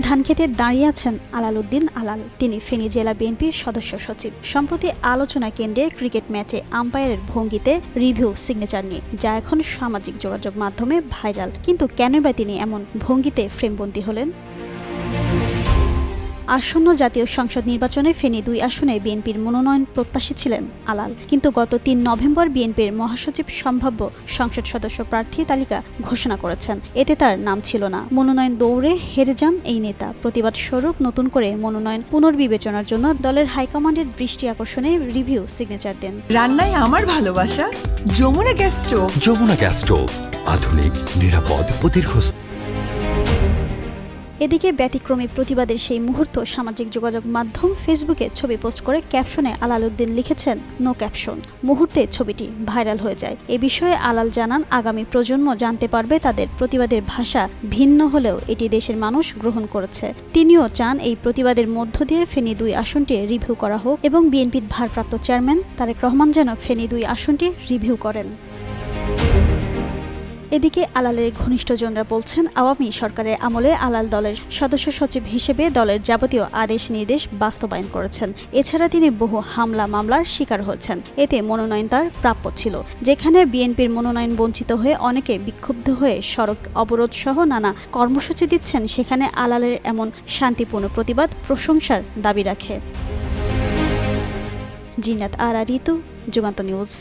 ধানক্ষেতে দাঁড়িয়ে আছেন আলাল উদ্দিন আলাল। তিনি ফেনী জেলা বিএনপির সদস্য সচিব। সম্প্রতি আলোচনা কেন্দ্রে ক্রিকেট ম্যাচে আম্পায়ারের ভঙ্গিতে রিভিউ সিগনেচার নিয়ে, যা এখন সামাজিক যোগাযোগ মাধ্যমে ভাইরাল। কিন্তু কেনই বা তিনি এমন ভঙ্গিতে ফ্রেমবন্দী হলেন? আসন্ন জাতীয় সংসদ নির্বাচনে ফেনী ২ আসনে বিএনপির মনোনয়ন প্রত্যাশী ছিলেন আলাল। কিন্তু গত ৩ নভেম্বর বিএনপির মহাসচিব সম্ভাব্য সংসদ সদস্য প্রার্থী তালিকা ঘোষণা করেছেন। এতে তার নাম ছিল না। মনোনয়ন দৌড়ে হেরে যান এই নেতা। প্রতিবাদ স্বরূপ নতুন করে মনোনয়ন পুনর্বিবেচনার জন্য দলের হাইকমান্ডের দৃষ্টি আকর্ষণে রিভিউ সিগনেচার দেন। রান্নায় আমার ভালোবাসা Jamuna gas stove. Jamuna gas stove, আধুনিক, নিরাপদ ও দীর্ঘস্থায়ী। এদিকে ব্যতিক্রমী প্রতিবাদের সেই মুহূর্ত সামাজিক যোগাযোগ মাধ্যম ফেসবুকে ছবি পোস্ট করে ক্যাপশনে আলাল উদ্দিন লিখেছেন নো ক্যাপশন। মুহূর্তে ছবিটি ভাইরাল হয়ে যায়। এ বিষয়ে আলাল জানান, আগামী প্রজন্ম জানতে পারবে তাদের প্রতিবাদের ভাষা ভিন্ন হলেও এটি দেশের মানুষ গ্রহণ করেছে। তিনিও চান এই প্রতিবাদের মধ্য দিয়ে ফেনী ২ আসনটি রিভিউ করা হোক এবং বিএনপির ভারপ্রাপ্ত চেয়ারম্যান তারেক রহমান যেন ফেনী ২ আসনটি রিভিউ করেন। এদিকে আলালের ঘনিষ্ঠজনরা বলছেন, আওয়ামী সরকারের আমলে আলাল দলের সদস্য সচিব হিসেবে দলের যাবতীয় আদেশ নির্দেশ বাস্তবায়ন করেছেন। এছাড়া তিনি বহু হামলা মামলার শিকার হয়েছেন। এতে মনোনয়ন তার প্রাপ্য ছিল। যেখানে বিএনপির মনোনয়ন বঞ্চিত হয়ে অনেকে বিক্ষুব্ধ হয়ে সড়ক অবরোধ সহ নানা কর্মসূচি দিচ্ছেন, সেখানে আলালের এমন শান্তিপূর্ণ প্রতিবাদ প্রশংসার দাবি রাখে। জিনাত আরা ঋতু, যুগান্ত নিউজ।